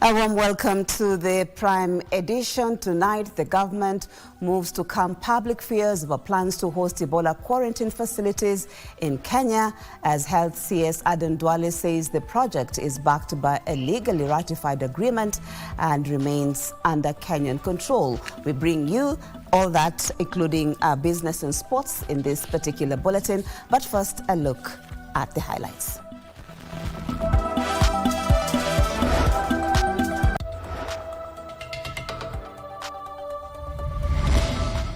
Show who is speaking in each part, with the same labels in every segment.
Speaker 1: A warm welcome to the Prime Edition. Tonight, the government moves to calm public fears over plans to host Ebola quarantine facilities in Kenya, as Health CS Aden Duale says the project is backed by a legally ratified agreement and remains under Kenyan control. We bring you all that, including business and sports, in this particular bulletin. But first, a look at the highlights.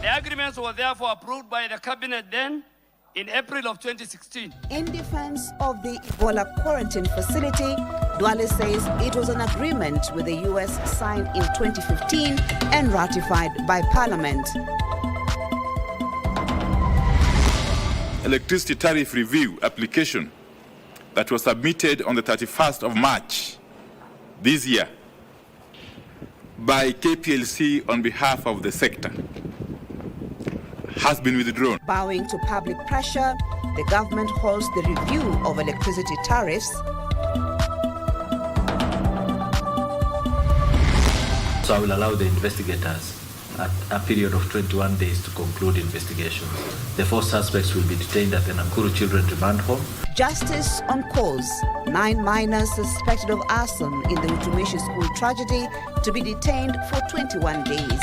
Speaker 2: The agreements were therefore approved by the cabinet then in April of 2016.
Speaker 1: In defense of the Ebola quarantine facility, Duale says it was an agreement with the US signed in 2015 and ratified by Parliament.
Speaker 3: Electricity tariff review application that was submitted on the 31st of March this year by KPLC on behalf of the sector has been withdrawn.
Speaker 1: Bowing to public pressure, the government holds the review of electricity tariffs.
Speaker 4: So I will allow the investigators a period of 21 days to conclude investigations. The 4 suspects will be detained at the Nakuru Children's Remand Home.
Speaker 1: Justice on cause. 9 minors suspected of arson in the Utumishi school tragedy to be detained for 21 days.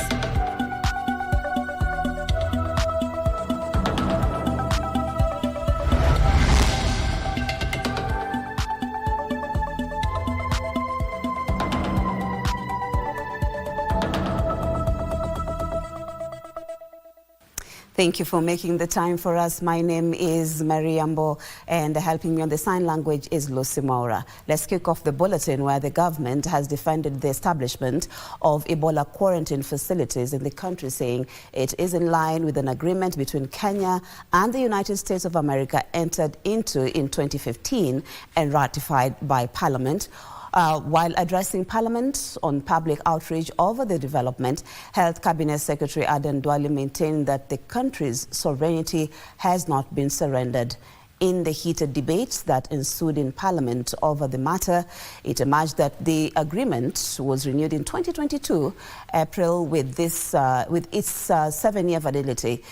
Speaker 1: Thank you for making the time for us. My name is Yambo, and helping me on the sign language is Lucy Maura. Let's kick off the bulletin where the government has defended the establishment of Ebola quarantine facilities in the country, saying it is in line with an agreement between Kenya and the United States of America entered into in 2015 and ratified by Parliament. While addressing Parliament on public outreach over the development, Health Cabinet Secretary Aden Duale maintained that the country's sovereignty has not been surrendered. In the heated debates that ensued in Parliament over the matter, it emerged that the agreement was renewed in 2022, April, with its 7-year validity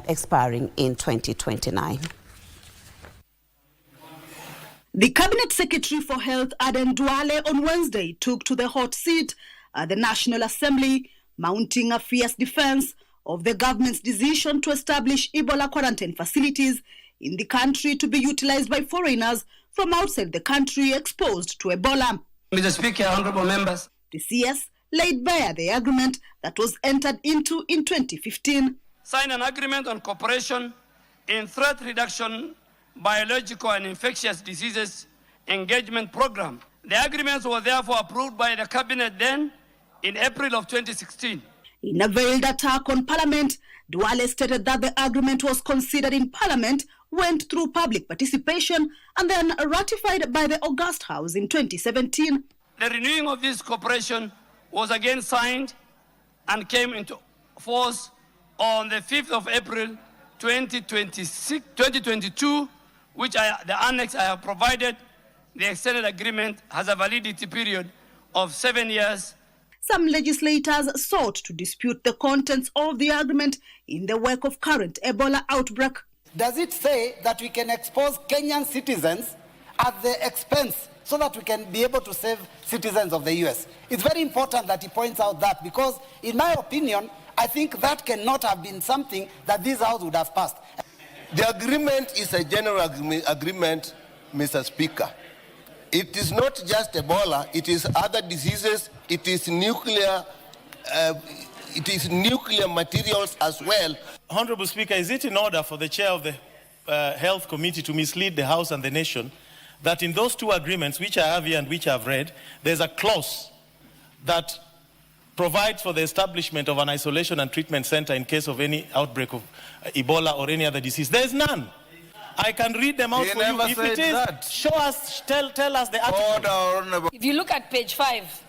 Speaker 1: expiring in 2029.
Speaker 5: The Cabinet Secretary for Health, Aden Duale, on Wednesday took to the hot seat at the National Assembly, mounting a fierce defense of the government's decision to establish Ebola quarantine facilities in the country to be utilized by foreigners from outside the country exposed to Ebola.
Speaker 2: Mr. Speaker, honorable members.
Speaker 5: The CS laid bare the agreement that was entered into in 2015.
Speaker 2: Signed an agreement on cooperation in threat reduction, biological and infectious diseases engagement program. The agreements were therefore approved by the cabinet then in April of 2016.
Speaker 5: In a veiled attack on Parliament, Duale stated that the agreement was considered in Parliament, went through public participation, and then ratified by the August House in 2017.
Speaker 2: The renewing of this cooperation was again signed and came into force on the 5th of April 2022, which the annex I have provided. The extended agreement has a validity period of 7 years.
Speaker 5: Some legislators sought to dispute the contents of the agreement in the wake of current Ebola outbreak.
Speaker 6: Does it say that we can expose Kenyan citizens at the expense so that we can be able to save citizens of the US? It's very important that he points out that, because in my opinion, I think that cannot have been something that this House would have passed.
Speaker 7: The agreement is a general agreement, Mr. Speaker. It is not just Ebola, it is other diseases, it is nuclear materials as well.
Speaker 8: Honorable Speaker, is it in order for the chair of the Health Committee to mislead the House and the nation that in those 2 agreements, which I have here and which I've read, there's a clause that provides for the establishment of an isolation and treatment center in case of any outbreak of Ebola or any other disease? There's none. I can read them out for you. If it is, show us, tell us the article.
Speaker 9: If you look at page 5,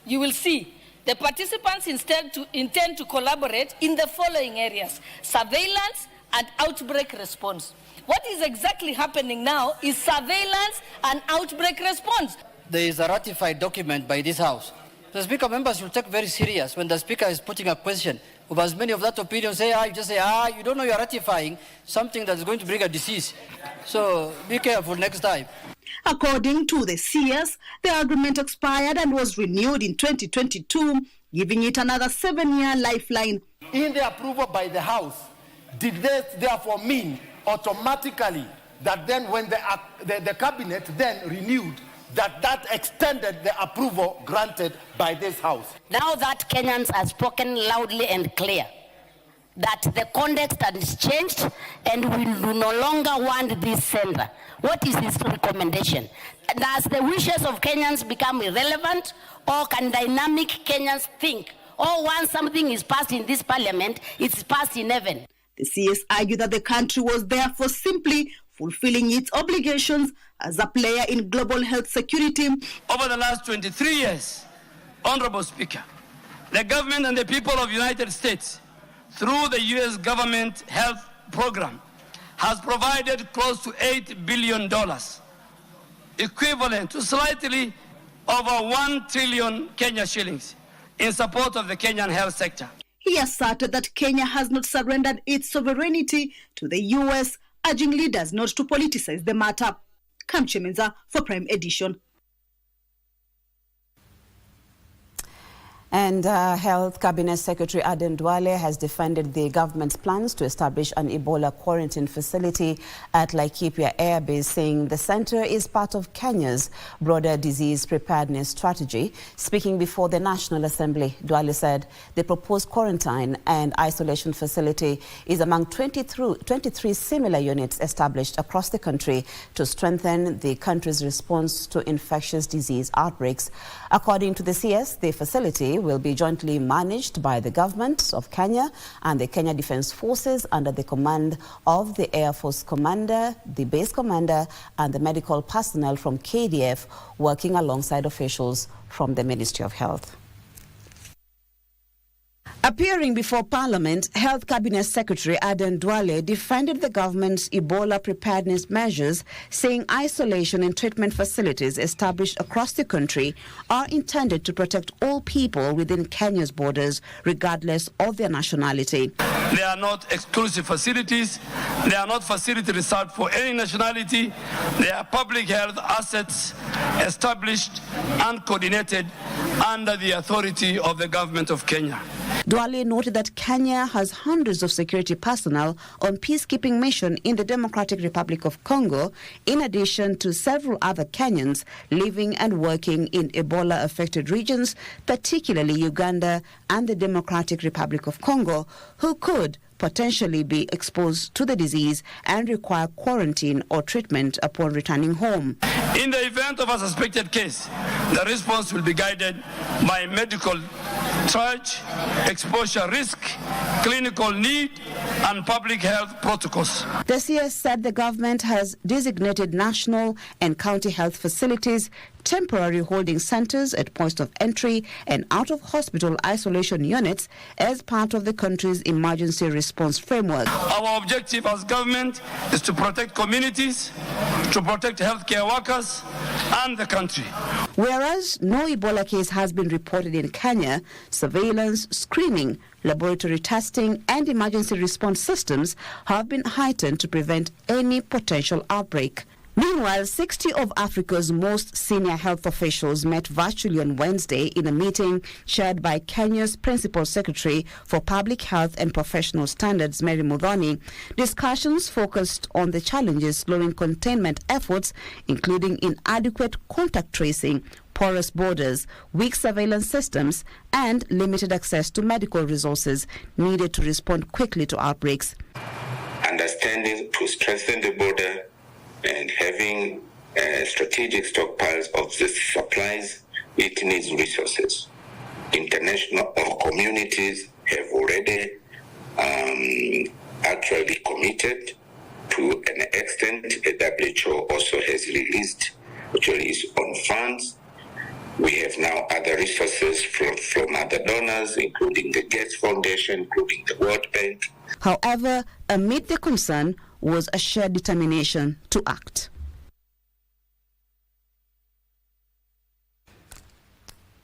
Speaker 9: you will see the participants intend to collaborate in the following areas: surveillance and outbreak response. What is exactly happening now is surveillance and outbreak response.
Speaker 10: there is a ratified document by this House. The Speaker, members should take very serious when the Speaker is putting a question. Of as many of that opinion say, you just say, you don't know you're ratifying something that's going to bring a disease. So be careful next time.
Speaker 5: According to the CS, the agreement expired and was renewed in 2022, giving it another 7-year lifeline.
Speaker 11: In the approval by the House, did they therefore mean automatically that then when the cabinet then renewed, that extended the approval granted by this House?
Speaker 12: Now that Kenyans have spoken loudly and clear that the context has changed and we do no longer want this center, what is his recommendation? Does the wishes of Kenyans become irrelevant, or can dynamic Kenyans think, once something is passed in this parliament, it's passed in heaven?
Speaker 5: The CS argued that the country was therefore simply fulfilling its obligations as a player in global health security.
Speaker 2: Over the last 23 years, Honorable Speaker, the government and the people of the United States, through the U.S. government health program, has provided close to $8 billion, equivalent to slightly over 1 trillion Kenya shillings, in support of the Kenyan health sector.
Speaker 5: He asserted that Kenya has not surrendered its sovereignty to the U.S., urging leaders not to politicize the matter. Kamche Menza for Prime Edition.
Speaker 1: And Health Cabinet Secretary Aden Duale has defended the government's plans to establish an Ebola quarantine facility at Laikipia Air Base, saying the center is part of Kenya's broader disease preparedness strategy. Speaking before the National Assembly, Duale said the proposed quarantine and isolation facility is among 23 similar units established across the country to strengthen the country's response to infectious disease outbreaks. According to the CS, the facility will be jointly managed by the government of Kenya and the Kenya Defence Forces under the command of the Air Force Commander, the Base Commander and the medical personnel from KDF, working alongside officials from the Ministry of Health. Appearing before Parliament, Health Cabinet Secretary Aden Duale defended the government's Ebola preparedness measures, saying isolation and treatment facilities established across the country are intended to protect all people within Kenya's borders, regardless of their nationality.
Speaker 2: They are not exclusive facilities. They are not facilities reserved for any nationality. They are public health assets established and coordinated under the authority of the government of Kenya.
Speaker 1: Duale noted that Kenya has hundreds of security personnel on peacekeeping mission in the Democratic Republic of Congo, in addition to several other Kenyans living and working in Ebola-affected regions, particularly Uganda and the Democratic Republic of Congo, who could potentially be exposed to the disease and require quarantine or treatment upon returning home.
Speaker 2: In the event of a suspected case, the response will be guided by medical charge, exposure risk, clinical need, and public health protocols.
Speaker 1: The CS said the government has designated national and county health facilities, temporary holding centers at points of entry and out-of-hospital isolation units as part of the country's emergency response framework.
Speaker 2: Our objective as government is to protect communities, to protect healthcare workers and the country.
Speaker 1: Whereas no Ebola case has been reported in Kenya, surveillance, screening, laboratory testing and emergency response systems have been heightened to prevent any potential outbreak. Meanwhile, 60 of Africa's most senior health officials met virtually on Wednesday in a meeting chaired by Kenya's Principal Secretary for Public Health and Professional Standards, Mary Muthoni. Discussions focused on the challenges slowing containment efforts, including inadequate contact tracing, porous borders, weak surveillance systems, and limited access to medical resources needed to respond quickly to outbreaks.
Speaker 13: Understanding to strengthen the border and having strategic stockpiles of the supplies, it needs resources. International communities have already actually committed to an extent. WHO also has released actually its own funds. We have now other resources from other donors, including the Gates Foundation, including the World Bank.
Speaker 1: However, amid the concern was a shared determination to act.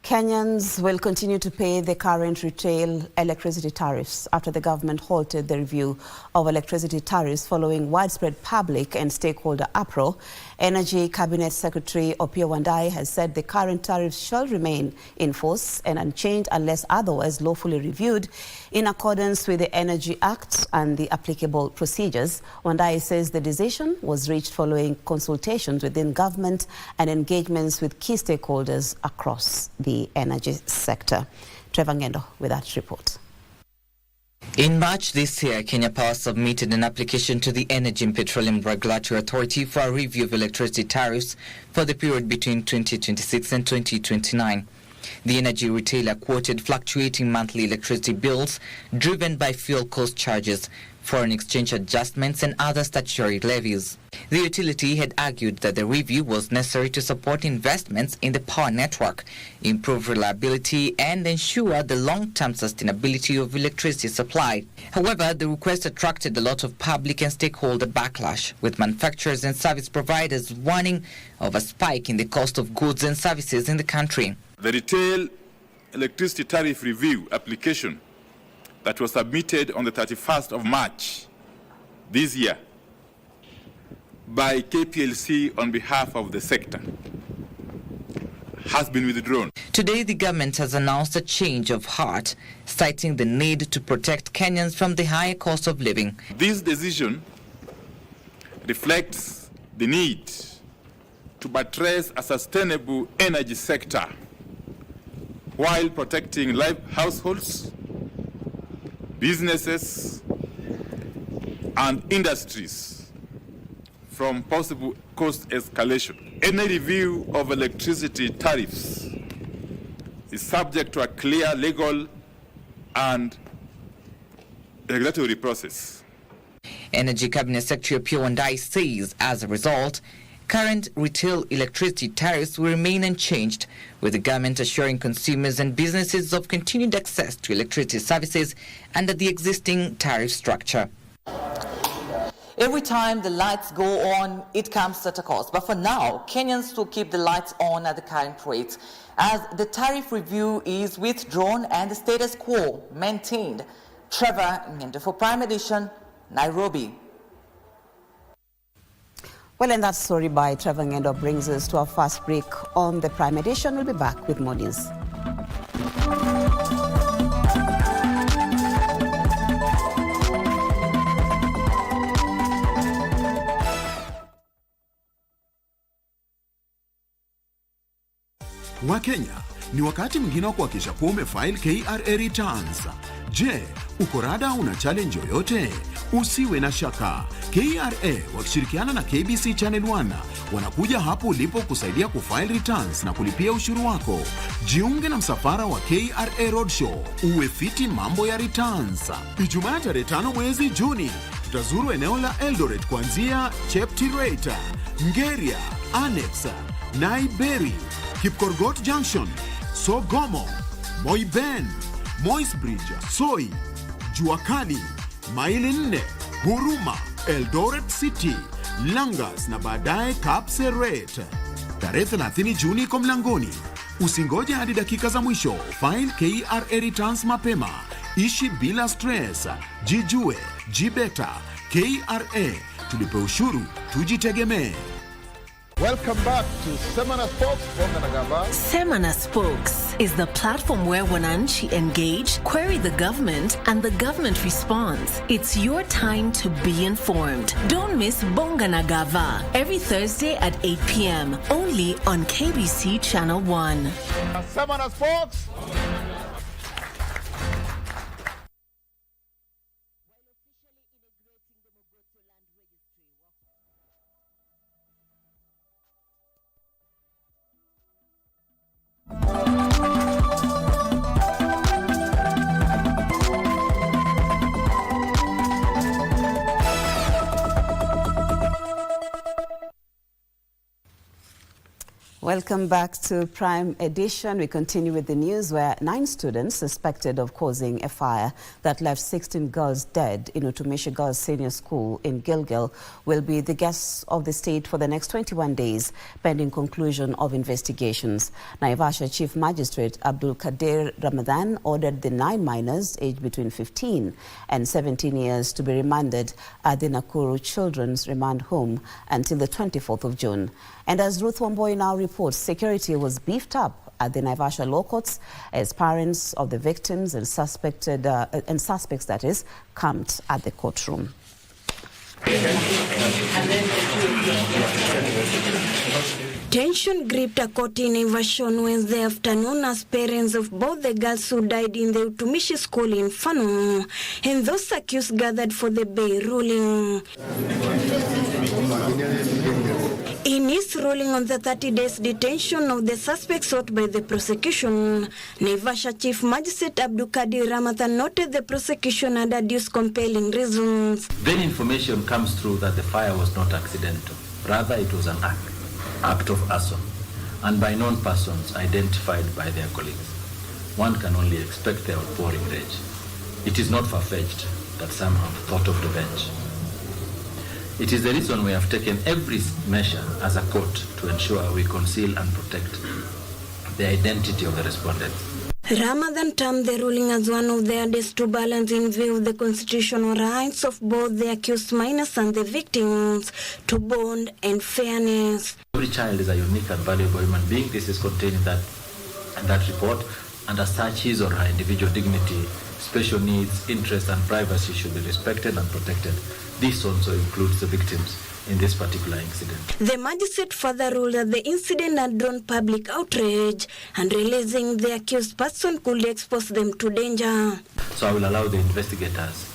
Speaker 1: Kenyans will continue to pay the current retail electricity tariffs after the government halted the review of electricity tariffs following widespread public and stakeholder uproar. Energy Cabinet Secretary Opiyo Wandayi has said the current tariffs shall remain in force and unchanged unless otherwise lawfully reviewed in accordance with the Energy Act and the applicable procedures. Wandayi says the decision was reached following consultations within government and engagements with key stakeholders across the energy sector. Trevor Ngendo with that report.
Speaker 14: In March this year, Kenya Power submitted an application to the Energy and Petroleum Regulatory Authority for a review of electricity tariffs for the period between 2026 and 2029. The energy retailer quoted fluctuating monthly electricity bills driven by fuel cost charges, foreign exchange adjustments and other statutory levies. The utility had argued that the review was necessary to support investments in the power network, improve reliability and ensure the long-term sustainability of electricity supply. However, the request attracted a lot of public and stakeholder backlash, with manufacturers and service providers warning of a spike in the cost of goods and services in the country.
Speaker 3: The retail electricity tariff review application that was submitted on the 31st of March this year by KPLC on behalf of the sector has been withdrawn.
Speaker 14: Today, the government has announced a change of heart, citing the need to protect Kenyans from the higher cost of living.
Speaker 3: This decision reflects the need to buttress a sustainable energy sector while protecting households, businesses, and industries from possible cost escalation. Any review of electricity tariffs is subject to a clear legal and regulatory process.
Speaker 14: Energy Cabinet Secretary Opiyo Wandayi says, as a result, current retail electricity tariffs will remain unchanged, with the government assuring consumers and businesses of continued access to electricity services under the existing tariff structure.
Speaker 15: Every time the lights go on, it comes at a cost. But for now, Kenyans will keep the lights on at the current rates, as the tariff review is withdrawn and the status quo maintained. Trevor Ngendo for Prime Edition, Nairobi.
Speaker 1: Well, and that story by Trevor Ngendo brings us to our first break on the Prime Edition. We'll be back with more news.
Speaker 16: Wakenya, ni wakati mwingine wa kuhakikisha kuwa umefile KRA returns. Je, uko rada una challenge yoyote? Usiwe na shaka. KRA wakishirikiana na KBC Channel 1 wanakuja hapo ulipo kusaidia kufile returns na kulipia ushuru wako. Jiunge na msafara wa KRA Roadshow, uwe fiti mambo ya returns. Ijumaa tarehe 5 mwezi Juni, tutazuru eneo la Eldoret kuanzia Cheptiret, Ngeria, Annex, Naiberi, Kipkorgot Junction, Sogomo, Moiben, Moisbridge, Soi, Juakali, Maili 4, Huruma, Eldoret City, Langas na baadaye Kapseret. Tarehe 30 Juni iko mlangoni. Usingoje hadi dakika za mwisho. File KRA returns mapema. Ishi bila stress. Jijue, jibeta. KRA, tulipe ushuru, tujitegemee.
Speaker 11: Welcome back to Semana Spokes from Nagamba.
Speaker 17: Semana Spokes is the platform where Wananchi engage, query the government, and the government responds. It's your time to be informed. Don't miss Bonga Nagava every Thursday at 8 p.m. only on KBC Channel 1.
Speaker 11: Semana Spokes.
Speaker 1: Welcome back to Prime Edition. We continue with the news where 9 students suspected of causing a fire that left 16 girls dead in Utumishi Girls Senior School in Gilgil will be the guests of the state for the next 21 days, pending conclusion of investigations. Naivasha Chief Magistrate Abdul Kadir Ramadan ordered the 9 minors aged between 15 and 17 years to be remanded at the Nakuru Children's Remand Home until the 24th of June. And as Ruth Wamboi now reports, security was beefed up at the Naivasha law courts as parents of the victims and suspects that is camped at the courtroom.
Speaker 18: Tension gripped a court in Naivasha on Wednesday afternoon as parents of both the girls who died in the Utumishi school in Fano and those accused gathered for the bail ruling. In his ruling on the 30 days detention of the suspects sought by the prosecution, Naivasha Chief Magistrate Abdul Kadir Ramadan noted the prosecution had adduced compelling reasons.
Speaker 4: Then information comes through that the fire was not accidental. Rather, it was an act of arson, and by known persons identified by their colleagues. One can only expect their outpouring rage. It is not far-fetched that some have thought of revenge. It is the reason we have taken every measure as a court to ensure we conceal and protect the identity of the respondents.
Speaker 18: Ramadan termed the ruling as one of the hardest to balance in view of the constitutional rights of both the accused minors and the victims to bond and fairness.
Speaker 4: Every child is a unique and valuable human being. This is contained in that report, and as such, his or her individual dignity, special needs, interests, and privacy should be respected and protected. This also includes the victims in this particular incident.
Speaker 18: The magistrate further ruled that the incident had drawn public outrage and releasing the accused person could expose them to danger.
Speaker 4: So I will allow the investigators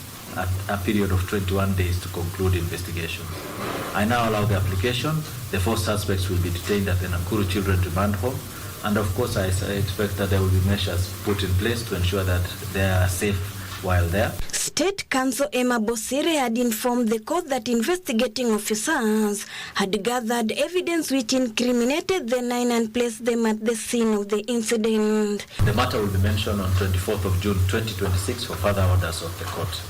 Speaker 4: a period of 21 days to conclude investigations. I now allow the application. The 4 suspects will be detained at the Nakuru Children's Remand Home, and of course I expect that there will be measures put in place to ensure that they are safe while there.
Speaker 18: State Counsel Emma Bosire had informed the court that investigating officers had gathered evidence which incriminated the 9 and placed them at the scene of the incident.
Speaker 4: The matter will be mentioned on 24th of June 2026 for further orders of the court.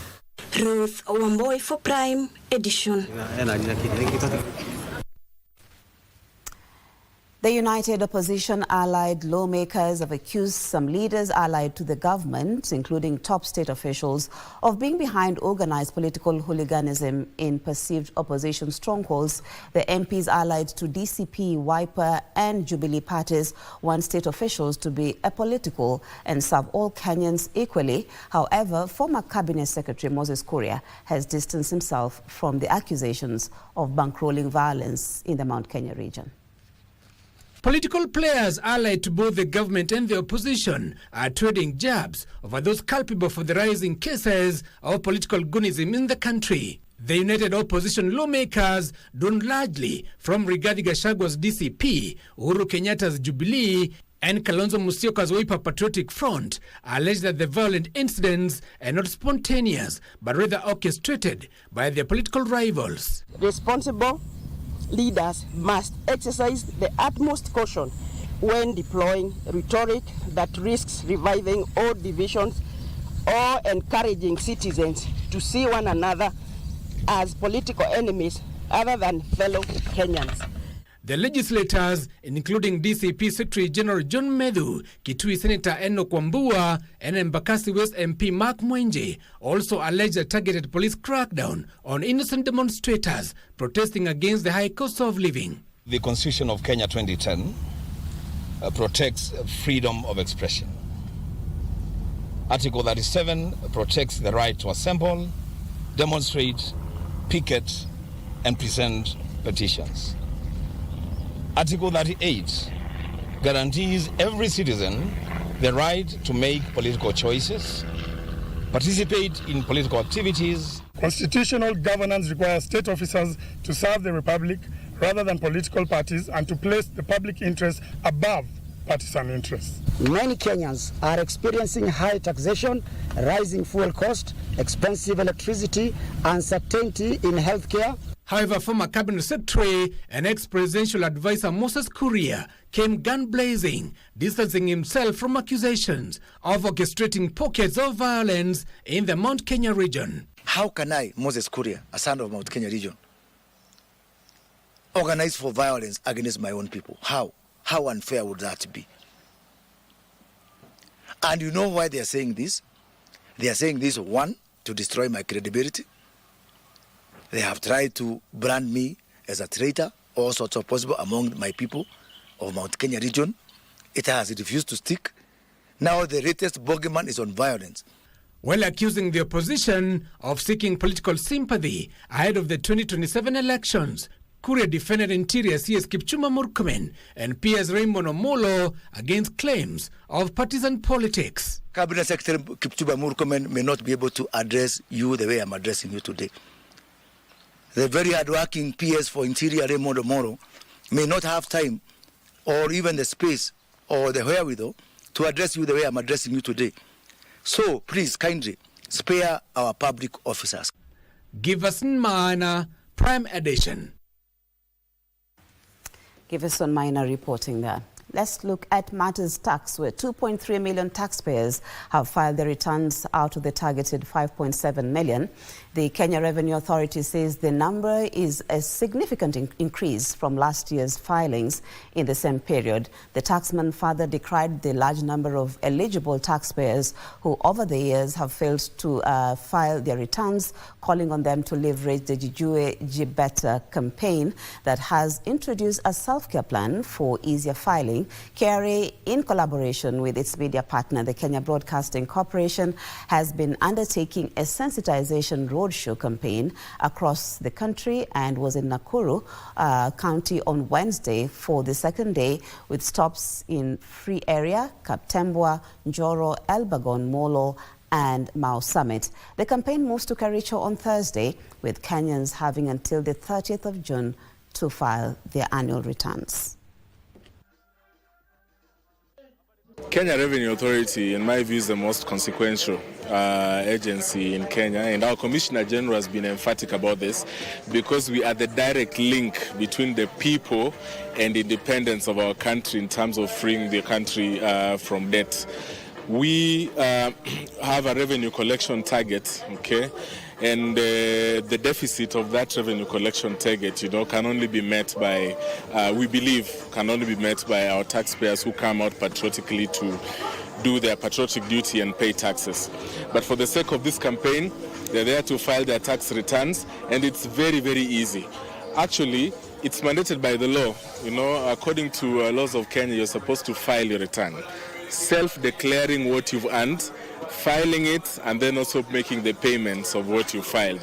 Speaker 18: Ruth Wamboi for Prime Edition.
Speaker 1: The United Opposition allied lawmakers have accused some leaders allied to the government, including top state officials, of being behind organized political hooliganism in perceived opposition strongholds. The MPs allied to DCP, Wiper and Jubilee parties want state officials to be apolitical and serve all Kenyans equally. However, former Cabinet Secretary Moses Kuria has distanced himself from the accusations of bankrolling violence in the Mount Kenya region.
Speaker 19: Political players allied to both the government and the opposition are trading jabs over those culpable for the rising cases of political goonism in the country. The United Opposition lawmakers, drawn largely from Rigathi Gachagwa's DCP, Uhuru Kenyatta's Jubilee, and Kalonzo Musyoka's Wiper Patriotic Front, allege that the violent incidents are not spontaneous, but rather orchestrated by their political rivals.
Speaker 20: Responsible leaders must exercise the utmost caution when deploying rhetoric that risks reviving old divisions or encouraging citizens to see one another as political enemies other than fellow Kenyans.
Speaker 19: The legislators, including DCP Secretary General John Medhu, Kitui Senator Enoch Wambua, and Embakasi West MP Mark Mwenje, also allege a targeted police crackdown on innocent demonstrators protesting against the high cost of living.
Speaker 21: The Constitution of Kenya 2010 protects freedom of expression. Article 37 protects the right to assemble, demonstrate, picket, and present petitions. Article 38 guarantees every citizen the right to make political choices, participate in political activities.
Speaker 22: Constitutional governance requires state officers to serve the republic rather than political parties and to place the public interest above partisan interests.
Speaker 23: Many Kenyans are experiencing high taxation, rising fuel cost, expensive electricity, uncertainty in healthcare.
Speaker 19: However, former Cabinet Secretary and ex-presidential advisor Moses Kuria came gun-blazing, distancing himself from accusations of orchestrating pockets of violence in the Mount Kenya region.
Speaker 6: How can I, Moses Kuria, a son of Mount Kenya region, organize for violence against my own people? How? How unfair would that be? And you know why they are saying this? They are saying this, one, to destroy my credibility. They have tried to brand me as a traitor, all sorts of possible among my people of Mount Kenya region. It has refused to stick. Now the latest bogeyman is on violence.
Speaker 19: While accusing the opposition of seeking political sympathy ahead of the 2027 elections, Kuria defended Interior CS Kipchumba Murkomen and PS Raymond Omolo against claims of partisan politics.
Speaker 6: Cabinet Secretary Kipchumba Murkomen may not be able to address you the way I'm addressing you today. The very hardworking PS for Interior Raymond Omolo may not have time or even the space or the wherewithal to address you the way I'm addressing you today. So please kindly spare our public officers.
Speaker 19: Giverson Maina, Prime Edition.
Speaker 1: Giverson Maina reporting there. Let's look at matters tax, where 2.3 million taxpayers have filed their returns out of the targeted 5.7 million. The Kenya Revenue Authority says the number is a significant increase from last year's filings in the same period. The taxman further decried the large number of eligible taxpayers who over the years have failed to file their returns, calling on them to leverage the Jijue Jibeta campaign that has introduced a self-care plan for easier filing. KRA, in collaboration with its media partner, the Kenya Broadcasting Corporation, has been undertaking a sensitization roadshow campaign across the country and was in Nakuru County on Wednesday for the second day, with stops in Free Area, Kaptembwa, Njoro, Elbagon, Molo and Mau Summit. The campaign moves to Kericho on Thursday, with Kenyans having until the 30th of June to file their annual returns.
Speaker 7: Kenya Revenue Authority, in my view, is the most consequential agency in Kenya, and our Commissioner General has been emphatic about this because we are the direct link between the people and independence of our country in terms of freeing the country from debt. We have a revenue collection target, okay? And the deficit of that revenue collection target, can only be met by, we believe, can only be met by our taxpayers who come out patriotically to do their patriotic duty and pay taxes. But for the sake of this campaign, they're there to file their tax returns, and it's very, very easy. Actually, it's mandated by the law. According to laws of Kenya, you're supposed to file your return, self-declaring what you've earned, filing it, and then also making the payments of what you filed.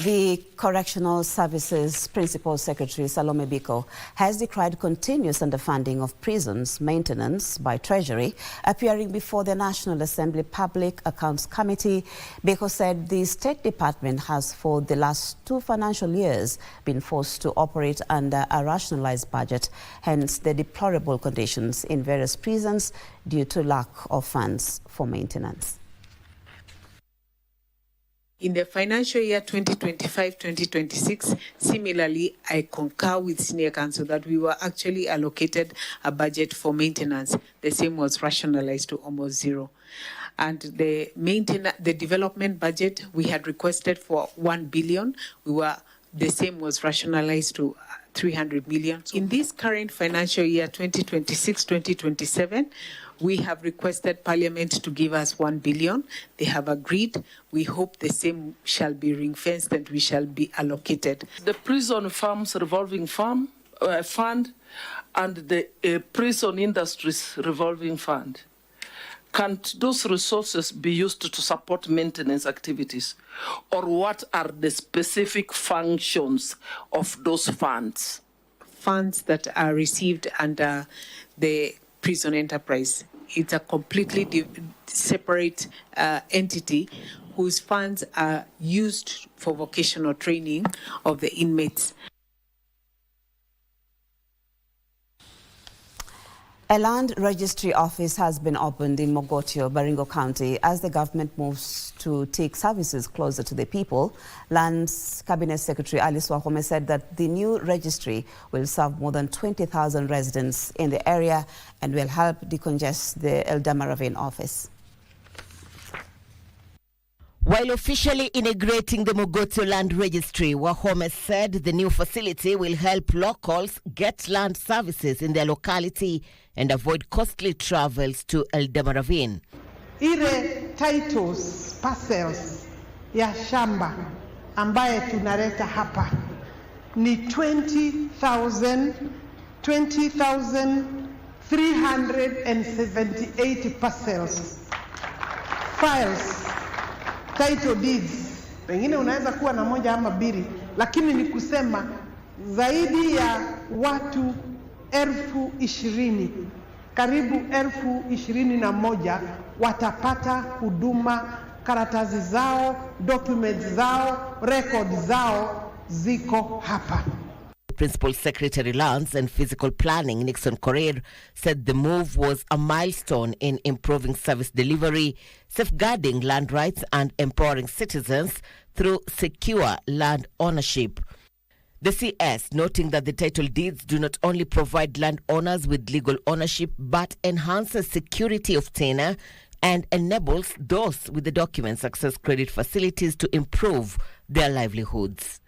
Speaker 1: The Correctional Services Principal Secretary Salome Biko has decried continuous underfunding of prisons maintenance by Treasury. Appearing before the National Assembly Public Accounts Committee, Biko said the State Department has for the last 2 financial years been forced to operate under a rationalized budget, hence the deplorable conditions in various prisons due to lack of funds for maintenance.
Speaker 8: In the financial year 2025-2026, similarly, I concur with Senior Counsel that we were actually allocated a budget for maintenance. The same was rationalized to almost zero. And the development budget we had requested for 1 billion, the same was rationalized to 300 million. In this current financial year 2026-2027, we have requested Parliament to give us 1 billion. They have agreed. We hope the same shall be ring-fenced and we shall be allocated.
Speaker 24: The prison farms revolving fund and the prison industries revolving fund. Can those resources be used to support maintenance activities? Or what are the specific functions of those funds?
Speaker 8: Funds that are received under the prison enterprise. It's a completely separate entity whose funds are used for vocational training of the inmates.
Speaker 1: A land registry office has been opened in Mogotio, Baringo County, as the government moves to take services closer to the people. Lands Cabinet Secretary Alice Wahome said that the new registry will serve more than 20,000 residents in the area and will help decongest the Eldama Ravine office.
Speaker 5: While officially integrating the Mogotio Land Registry, Wahome said the new facility will help locals get land services in their locality and avoid costly travels to Eldama Ravine.
Speaker 9: Ile titles, parcels ya shamba ambaye tunaleta hapa ni 20,378 parcels. Files, title deeds, pengine unaweza kuwa na moja ama mbili, lakini ni kusema zaidi ya watu 20,000, karibu 21,000 watapata huduma, karatasi zao, documents zao, records zao ziko hapa.
Speaker 5: Principal Secretary Lands and Physical Planning Nixon Korir said the move was a milestone in improving service delivery, safeguarding land rights and empowering citizens through secure land ownership. The CS noting that the title deeds do not only provide landowners with legal ownership but enhances security of tenure and enables those with the documents access credit facilities to improve their livelihoods.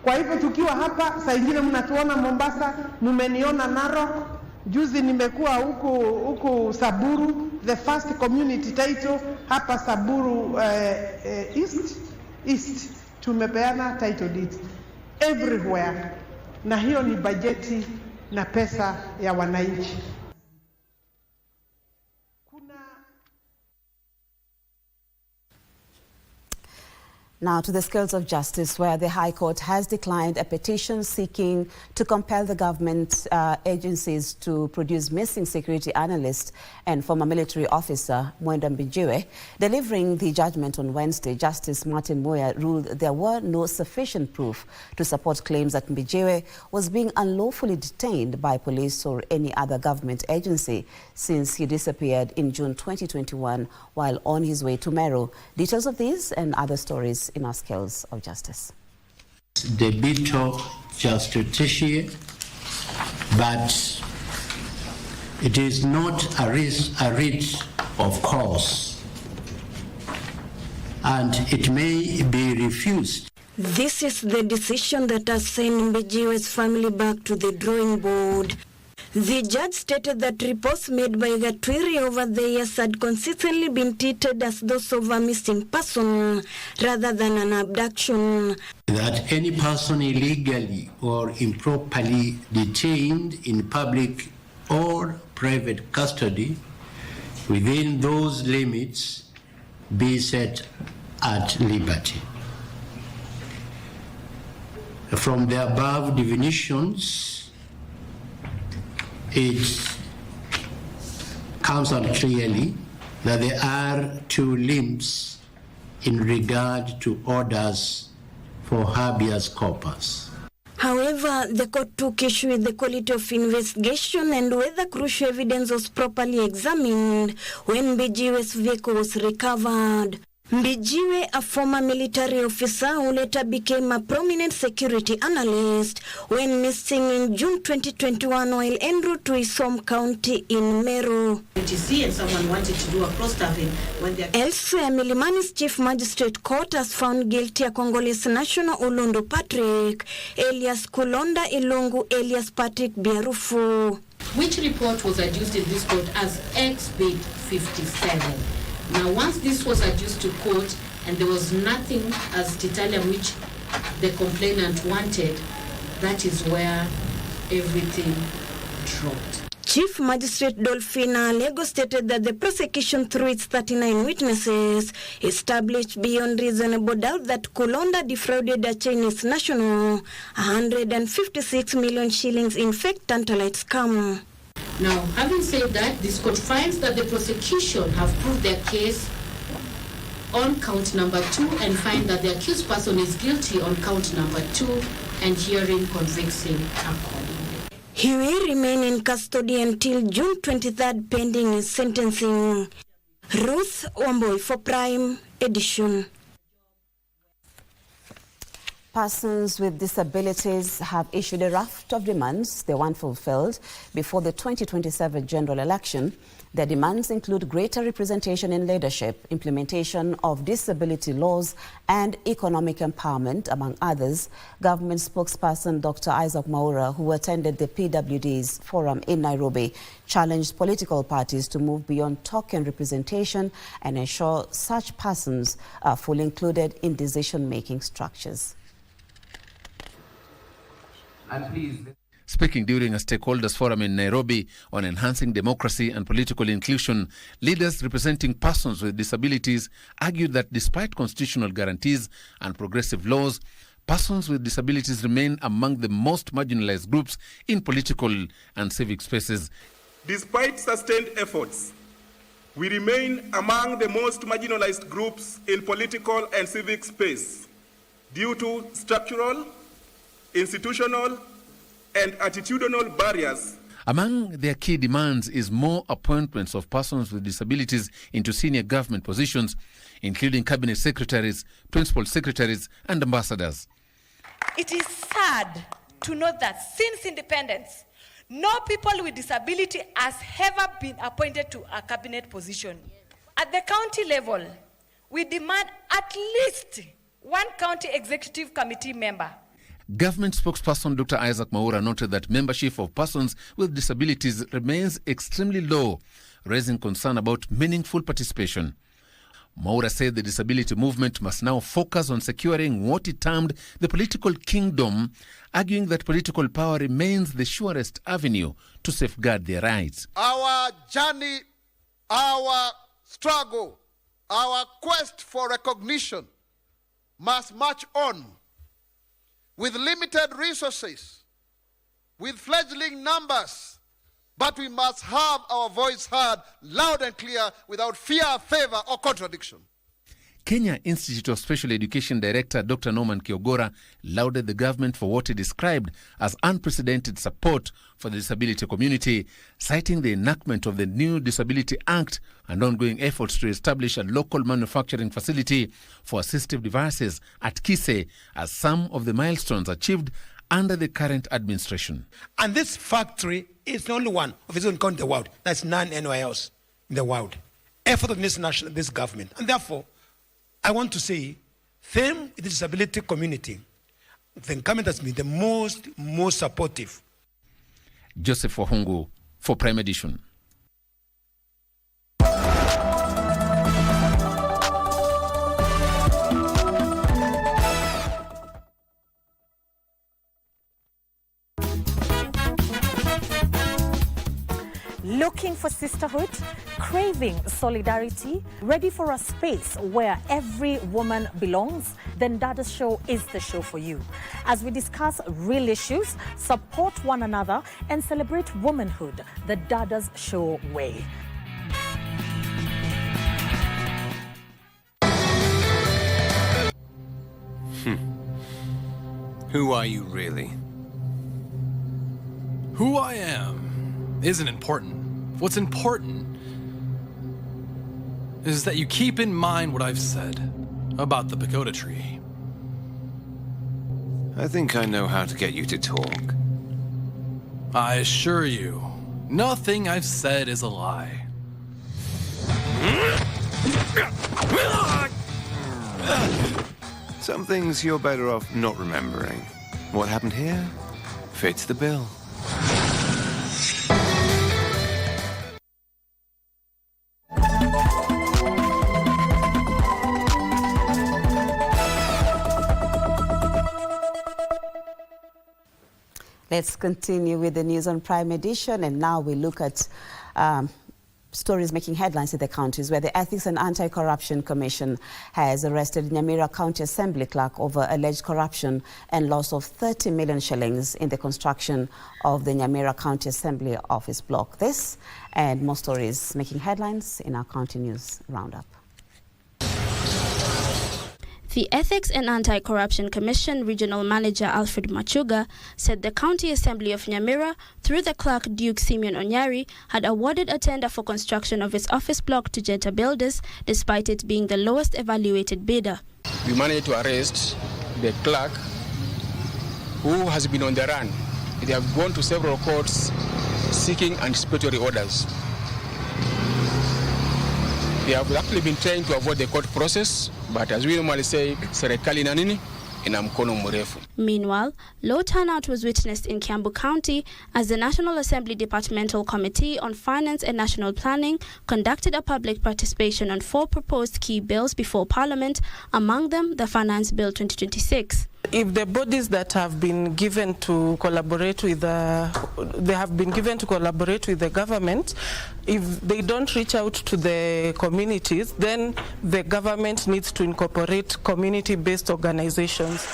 Speaker 9: Kwa hivyo tukiwa hapa, saa ingine mnatuona Mombasa, mumeniona Narok, juzi nimekuwa huku Saburu, the first community title hapa Saburu East, tumepeana title deeds everywhere, na hiyo ni bajeti na pesa ya wananchi.
Speaker 1: Now to the scales of justice, where the High Court has declined a petition seeking to compel the government agencies to produce missing security analyst and former military officer Mwenda Mbijiwe. Delivering the judgment on Wednesday, Justice Martin Moya ruled there were no sufficient proof to support claims that Mbijiwe was being unlawfully detained by police or any other government agency since he disappeared in June 2021 while on his way to Meru. Details of these and other stories in our Scales of Justice.
Speaker 10: Debito justitiae, but it is not a writ of cause, and it may be refused.
Speaker 18: This is the decision that has sent Mbijiwe's family back to the drawing board. The judge stated that reports made by Gatwiri over the years had consistently been treated as those of a missing person rather than an abduction.
Speaker 10: That any person illegally or improperly detained in public or private custody within those limits be set at liberty. From the above definitions, it comes out clearly that there are two limbs in regard to orders for habeas corpus.
Speaker 18: However, the court took issue with the quality of investigation and whether crucial evidence was properly examined when Mbijiwe's vehicle was recovered. Mbijiwe, a former military officer who later became a prominent security analyst, went missing in June 2021 while en route to his home county in Meru.
Speaker 12: And someone wanted to do a cross-staffing when they...
Speaker 18: Elsewhere, Milimani's Chief Magistrate Court has found guilty a Congolese national Olondo Patrick, alias Kulonda Ilungu, alias Patrick Biarufu.
Speaker 12: Which report was adduced in this court as Exhibit 57. Now, once this was adduced to court and there was nothing as titanium which the complainant wanted, that is where everything dropped.
Speaker 18: Chief Magistrate Dolphina Lego stated that the prosecution, through its 39 witnesses, established beyond reasonable doubt that Kulonda defrauded a Chinese national 156 million shillings in fake tantalite scam.
Speaker 12: Now, having said that, this court finds that the prosecution have proved their case on count number 2 and find that the accused person is guilty on count number 2 and hearing convicts him accordingly.
Speaker 18: He will remain in custody until June 23rd pending his sentencing. Ruth Wamboi for Prime Edition.
Speaker 1: Persons with disabilities have issued a raft of demands they want fulfilled before the 2027 general election. Their demands include greater representation in leadership, implementation of disability laws, and economic empowerment, among others. Government spokesperson Dr. Isaac Mwaura, who attended the PWD's forum in Nairobi, challenged political parties to move beyond token representation and ensure such persons are fully included in decision-making structures.
Speaker 2: Speaking during a stakeholders forum in Nairobi on enhancing democracy and political inclusion, leaders representing persons with disabilities argued that despite constitutional guarantees and progressive laws, persons with disabilities remain among the most marginalized groups in political and civic spaces.
Speaker 3: Despite sustained efforts, we remain among the most marginalized groups in political and civic space due to structural, institutional, and attitudinal barriers.
Speaker 2: Among their key demands is more appointments of persons with disabilities into senior government positions, including cabinet secretaries, principal secretaries, and ambassadors.
Speaker 13: It is sad to note that since independence, no people with disability has ever been appointed to a cabinet position. At the county level, we demand at least one county executive committee member.
Speaker 2: Government spokesperson Dr. Isaac Mwaura noted that membership of persons with disabilities remains extremely low, raising concern about meaningful participation. Mwaura said the disability movement must now focus on securing what he termed the political kingdom, arguing that political power remains the surest avenue to safeguard their rights.
Speaker 14: Our journey, our struggle, our quest for recognition must march on. With limited resources, with fledgling numbers, but we must have our voice heard loud and clear without fear, favor, or contradiction.
Speaker 2: Kenya Institute of Special Education Director Dr. Norman Kiogora lauded the government for what he described as unprecedented support for the disability community, citing the enactment of the new Disability Act and ongoing efforts to establish a local manufacturing facility for assistive devices at Kise as some of the milestones achieved under the current administration.
Speaker 25: And this factory is the only one of its own kind in the world. That's none anywhere else in the world. Effort of this government. And therefore, I want to say, them, the disability community, the government has been the most supportive.
Speaker 2: Joseph Wahungu for Prime Edition.
Speaker 26: Looking for sisterhood, craving solidarity, ready for a space where every woman belongs? Then Dada's Show is the show for you. As we discuss real issues, support one another, and celebrate womanhood the Dada's Show way.
Speaker 27: Who are you really? Who I am isn't important. What's important is that you keep in mind what I've said about the pagoda tree. I think I know how to get you to talk. I assure you, nothing I've said is a lie. Some things you're better off not remembering. What happened here fits the bill.
Speaker 1: Let's continue with the news on Prime Edition, and now we look at stories making headlines in the counties where the Ethics and Anti-Corruption Commission has arrested Nyamira County Assembly clerk over alleged corruption and loss of 30 million shillings in the construction of the Nyamira County Assembly office block. This and more stories making headlines in our county news roundup.
Speaker 4: The Ethics and Anti-Corruption Commission Regional Manager Alfred Machuga said the County Assembly of Nyamira, through the clerk Duke Simeon Onyari, had awarded a tender for construction of its office block to Jetta Builders, despite it being the lowest evaluated bidder.
Speaker 11: We managed to arrest the clerk who has been on the run. They have gone to several courts seeking anticipatory orders. They have actually been trying to avoid the court process, but as we normally say, serikali na nini ina mkono mrefu.
Speaker 4: Meanwhile, low turnout was witnessed in Kiambu County as the National Assembly Departmental Committee on Finance and National Planning conducted a public participation on 4 proposed key bills before Parliament, among them the Finance Bill 2026.
Speaker 15: If the bodies that have been given to collaborate with the government, if they don't reach out to the communities, then the government needs to incorporate community-based organizations.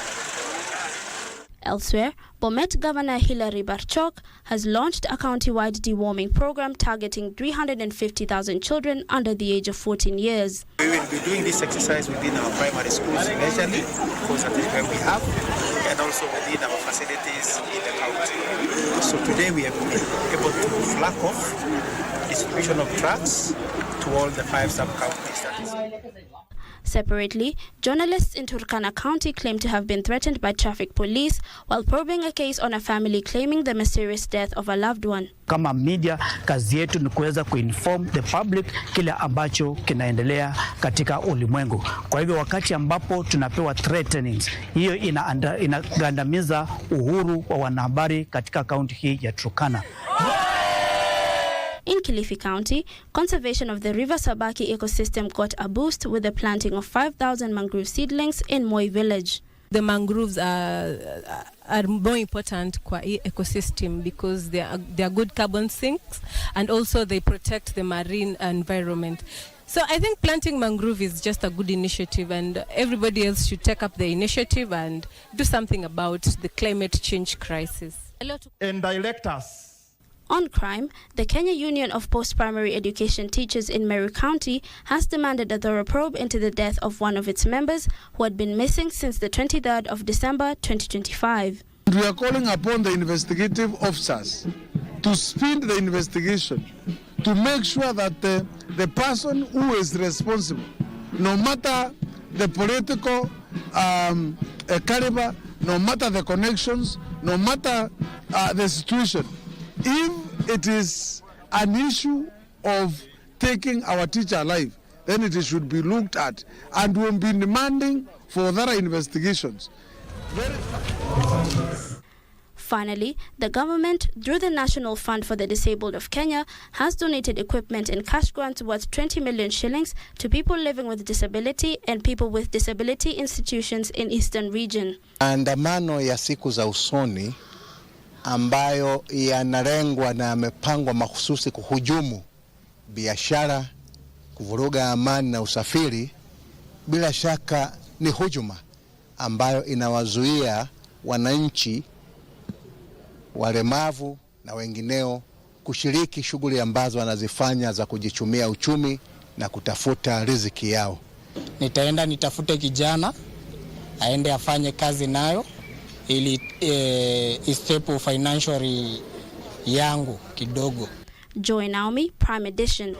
Speaker 4: Elsewhere, Bomet Governor Hilary Barchok has launched a county-wide deworming program targeting 350,000 children under the age of 14 years.
Speaker 16: We will be doing this exercise within our primary schools initially, because that is where we have, and also within our facilities in the county. So today we have been able to flag off distribution of drugs to all the 5 sub-counties.
Speaker 4: Separately, journalists in Turkana County claim to have been threatened by traffic police while probing a case on a family claiming the mysterious death of a loved one.
Speaker 23: Kama media, kazi yetu ni kuweza kuinform the public kile ambacho kinaendelea katika ulimwengu. Kwa hivyo wakati ambapo tunapewa threatenings, hiyo inagandamiza uhuru wa wanahabari katika kaunti hii ya Turkana.
Speaker 4: In Kilifi County, conservation of the River Sabaki ecosystem got a boost with the planting of 5,000 mangrove seedlings in Moi village.
Speaker 17: The mangroves are more important kwa ecosystem because they are good carbon sinks, and also they protect the marine environment. So I think planting mangrove is just a good initiative, and everybody else should take up the initiative and do something about the climate change crisis.
Speaker 16: And direct us.
Speaker 4: On crime, the Kenya Union of Post-Primary Education Teachers in Meru County has demanded a thorough probe into the death of one of its members who had been missing since the 23rd of December 2025.
Speaker 20: We are calling upon the investigative officers to speed the investigation to make sure that the person who is responsible, no matter the political caliber, no matter the connections, no matter the situation, if it is an issue of taking our teacher alive, then it should be looked at, and we'll be demanding for thorough investigations.
Speaker 4: Finally, the government, through the National Fund for the Disabled of Kenya, has donated equipment and cash grants worth 20 million shillings to people living with disability and people with disability institutions in Eastern Region.
Speaker 21: Maandamano ya siku za usoni ambayo yanalengwa na yamepangwa mahususi kuhujumu biashara, kuvuruga amani na usafiri, bila shaka ni hujuma ambayo inawazuia wananchi, walemavu na wengineo kushiriki shughuli ambazo wanazifanya za kujichumia uchumi na kutafuta riziki yao.
Speaker 28: Nitaenda nitafute kijana aende afanye kazi nayo ili istepu financially yangu kidogo.
Speaker 4: Joy Naomi, Prime Edition.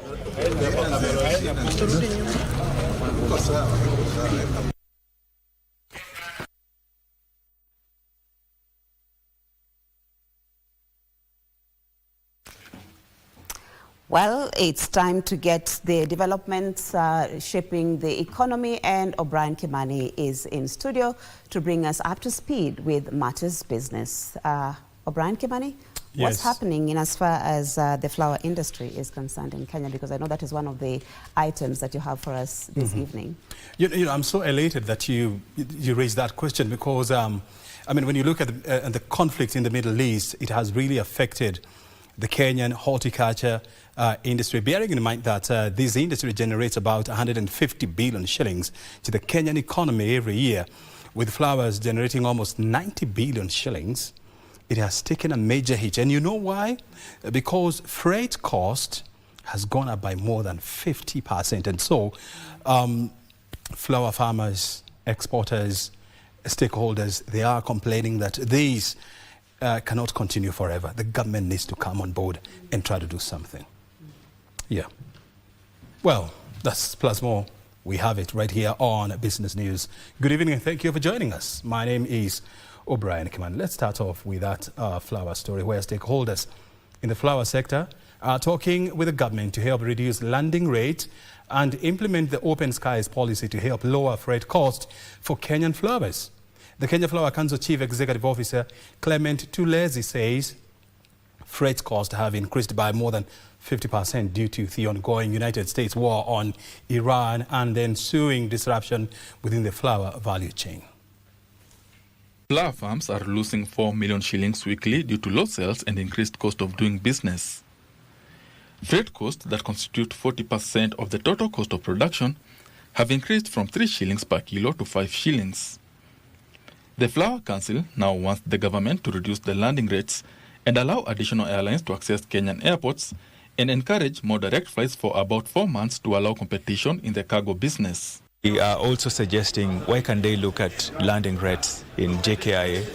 Speaker 1: Well, it's time to get the developments shaping the economy, and O'Brien Kimani is in studio to bring us up to speed with matters business. O'Brien Kimani, what's happening in as far as the flower industry is concerned in Kenya? Because I know that is one of the items that you have for us this evening.
Speaker 29: You know, I'm so elated that you raised that question because, I mean, when you look at the conflict in the Middle East, it has really affected the Kenyan horticulture industry, bearing in mind that this industry generates about 150 billion shillings to the Kenyan economy every year. With flowers generating almost 90 billion shillings, it has taken a major hit. And you know why? Because freight cost has gone up by more than 50%. And so flower farmers exporters, stakeholders, they are complaining that these cannot continue forever. The government needs to come on board and try to do something. Yeah. Well, that's plus more. We have it right here on Business News. Good evening and thank you for joining us. My name is O'Brien Kiman. Let's start off with that flower story where stakeholders in the flower sector are talking with the government to help reduce landing rate and implement the open skies policy to help lower freight costs for Kenyan flowers. The Kenya Flower Council Chief Executive Officer Clement Tulezi says freight costs have increased by more than 50% due to the ongoing United States war on Iran and the ensuing disruption within the flower value chain.
Speaker 5: Flower farms are losing 4 million shillings weekly due to low sales and increased cost of doing business. Freight costs that constitute 40% of the total cost of production have increased from 3 shillings per kilo to 5 shillings. The Flower Council now wants the government to reduce the landing rates and allow additional airlines to access Kenyan airports and encourage more direct flights for about 4 months to allow competition in the cargo business.
Speaker 6: We are also suggesting why can they look at landing rates in JKIA,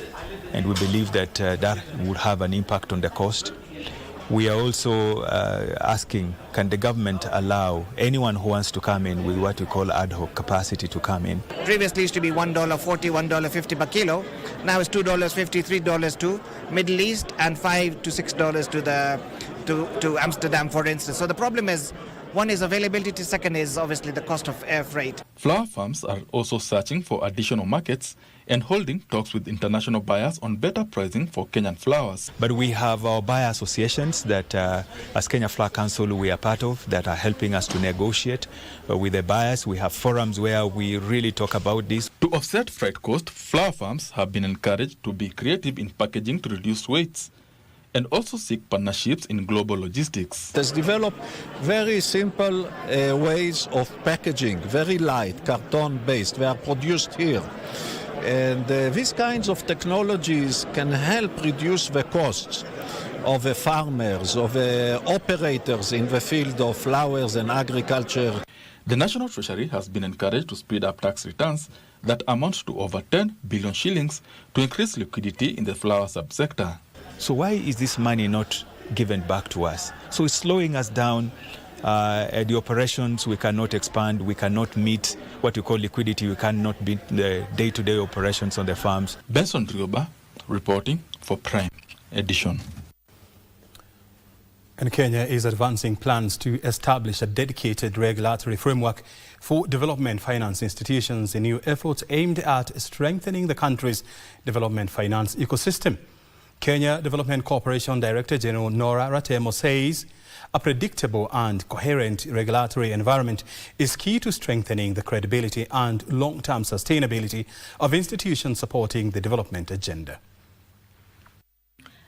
Speaker 6: and we believe that that would have an impact on the cost. We are also asking, can the government allow anyone who wants to come in with what we call ad hoc capacity to come in?
Speaker 7: Previously used to be $1.40, $1.50 per kilo. Now it's $2.50, $3 to Middle East and $5 to $6 to Amsterdam, for instance. So the problem is, one is availability, second is obviously the cost of air freight.
Speaker 5: Flower farms are also searching for additional markets and holding talks with international buyers on better pricing for Kenyan flowers.
Speaker 6: But we have our buyer associations that as Kenya Flower Council we are part of that are helping us to negotiate with the buyers. We have forums where we really talk about this.
Speaker 5: To offset freight cost, flower farms have been encouraged to be creative in packaging to reduce weights and also seek partnerships in global logistics.
Speaker 8: Has developed very simple ways of packaging, very light, carton-based. They are produced here. And these kinds of technologies can help reduce the costs of the farmers, of the operators in the field of flowers and agriculture.
Speaker 5: The National Treasury has been encouraged to speed up tax returns that amount to over 10 billion shillings to increase liquidity in the flower subsector.
Speaker 6: So why is this money not given back to us? So it's slowing us down. At the operations, we cannot expand, we cannot meet what we call liquidity, we cannot meet the day-to-day operations on the farms.
Speaker 5: Benson Rioba reporting for Prime Edition.
Speaker 29: And Kenya is advancing plans to establish a dedicated regulatory framework for development finance institutions, a new effort aimed at strengthening the country's development finance ecosystem. Kenya Development Corporation Director General Nora Ratemo says a predictable and coherent regulatory environment is key to strengthening the credibility and long-term sustainability of institutions supporting the development agenda.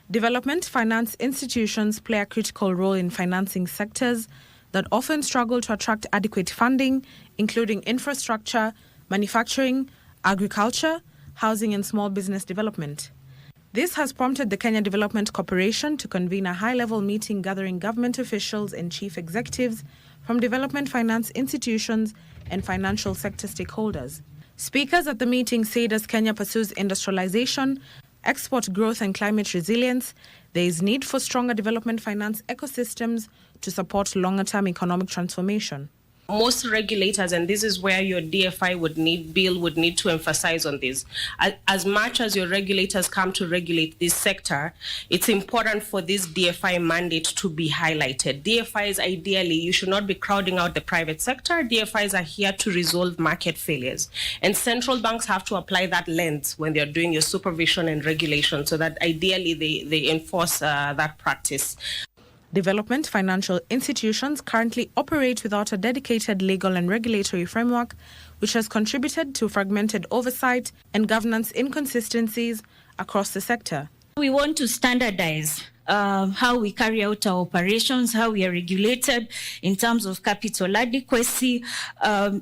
Speaker 9: Development finance institutions play a critical role in financing sectors that often struggle to attract adequate funding, including infrastructure, manufacturing, agriculture, housing and small business development. This has prompted the Kenya Development Corporation to convene a high-level meeting gathering government officials and chief executives from development finance institutions and financial sector stakeholders. Speakers at the meeting said as Kenya pursues industrialization, export growth and climate resilience, there is need for stronger development finance ecosystems to support longer-term economic transformation.
Speaker 10: Most regulators, and this is where your DFI would need to emphasize on this. As much as your regulators come to regulate this sector, it's important for this DFI mandate to be highlighted. DFIs, ideally, you should not be crowding out the private sector. DFIs are here to resolve market failures. And central banks have to apply that lens when they're doing your supervision and regulation so that ideally they enforce that practice.
Speaker 9: Development financial institutions currently operate without a dedicated legal and regulatory framework, which has contributed to fragmented oversight and governance inconsistencies across the sector.
Speaker 19: We want to standardize
Speaker 3: how we carry out our operations, how we are regulated in terms of capital adequacy,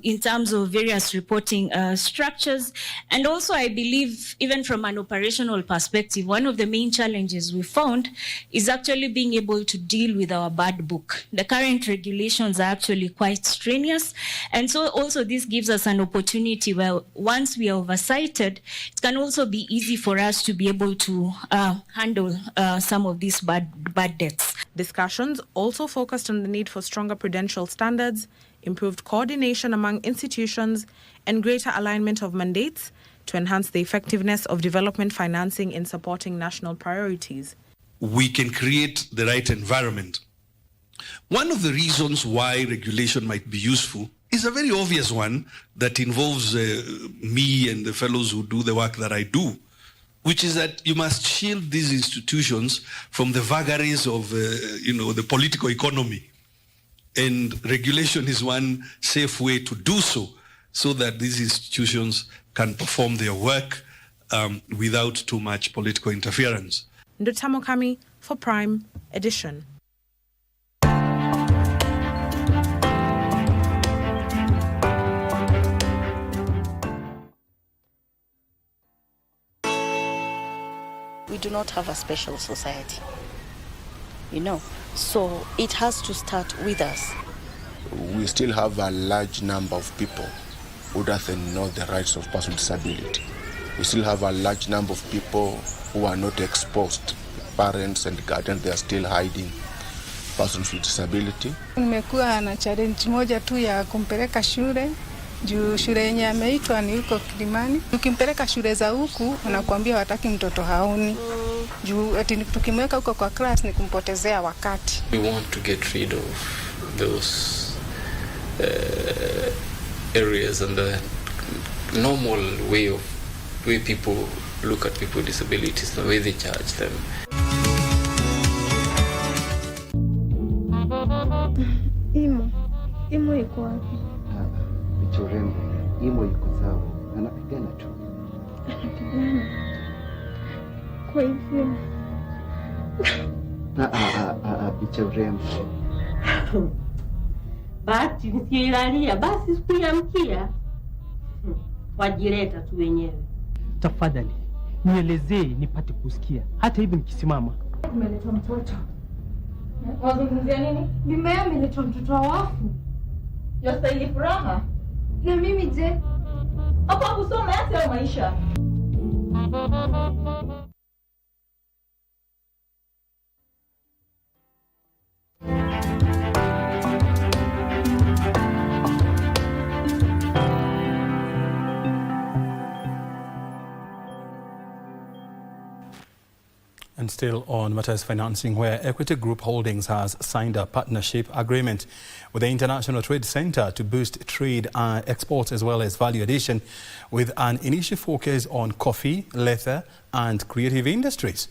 Speaker 3: in terms of various reporting structures. And also, I believe, even from an operational perspective, one of the main challenges we found is actually being able to deal with our bad book. The current regulations are actually quite strenuous. And so also this gives us an opportunity where once we are oversighted, it can also be easy for us to be able to handle some of these bad debts.
Speaker 9: Discussions also focused on the need for stronger prudential standards, improved coordination among institutions, and greater alignment of mandates to enhance the effectiveness of development financing in supporting national priorities.
Speaker 12: We can create the right environment. One of the reasons why regulation might be useful is a very obvious one that involves me and the fellows who do the work that I do, which is that you must shield these institutions from the vagaries of the political economy. And regulation is one safe way to do so that these institutions can perform their work without too much political interference.
Speaker 9: Ndutamokami for Prime Edition.
Speaker 13: We do not have a special society, so it has to start with us.
Speaker 14: We still have a large number of people who doesn't know the rights of persons with disability. We still have a large number of people who are not exposed. Parents and guardians, they are still hiding persons with disability.
Speaker 18: Nimekuwa na challenge moja tu ya kumpeleka shule. Juu shule yenye ameitwa ni huko Kilimani. Ukimpeleka shule za huku wanakuambia wataki mtoto haoni. Juu ati tukimweka huko kwa class ni kumpotezea wakati.
Speaker 19: We want to get rid of those areas and the normal way people look at people with disabilities, the way they charge them.
Speaker 22: Imo iko wapi?
Speaker 24: Urembo, Imo yuko sawa, anapigana tu.
Speaker 22: Anapigana? Kwa hivyo?
Speaker 24: Picha urembo.
Speaker 25: Bahati nisiyoilalia, basi sikuiamkia. Wajileta tu wenyewe.
Speaker 30: Tafadhali, nielezee nipate kusikia, hata hivi nikisimama.
Speaker 22: Umeletwa mtoto. Wazungumzia nini? Mimea ameletwa mtoto wa wafu. Yastahili furaha. Na mimi je? Hapa kusoma hata ya maisha.
Speaker 29: And still on matters financing, where Equity Group Holdings has signed a partnership agreement with the International Trade Center to boost trade exports as well as value addition, with an initial focus on coffee, leather and creative industries.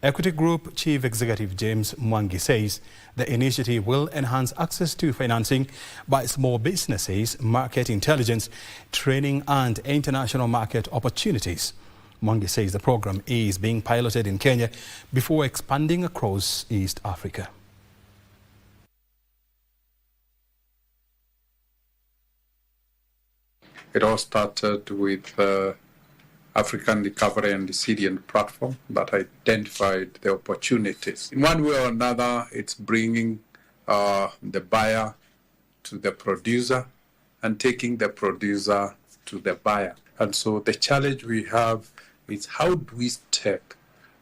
Speaker 29: Equity Group Chief Executive James Mwangi says the initiative will enhance access to financing by small businesses, market intelligence, training and international market opportunities. Mwangi says the program is being piloted in Kenya before expanding across East Africa.
Speaker 31: It all started with African Recovery and Resilience Platform that identified the opportunities. In one way or another, it's bringing the buyer to the producer and taking the producer to the buyer. And so the challenge we have is how do we take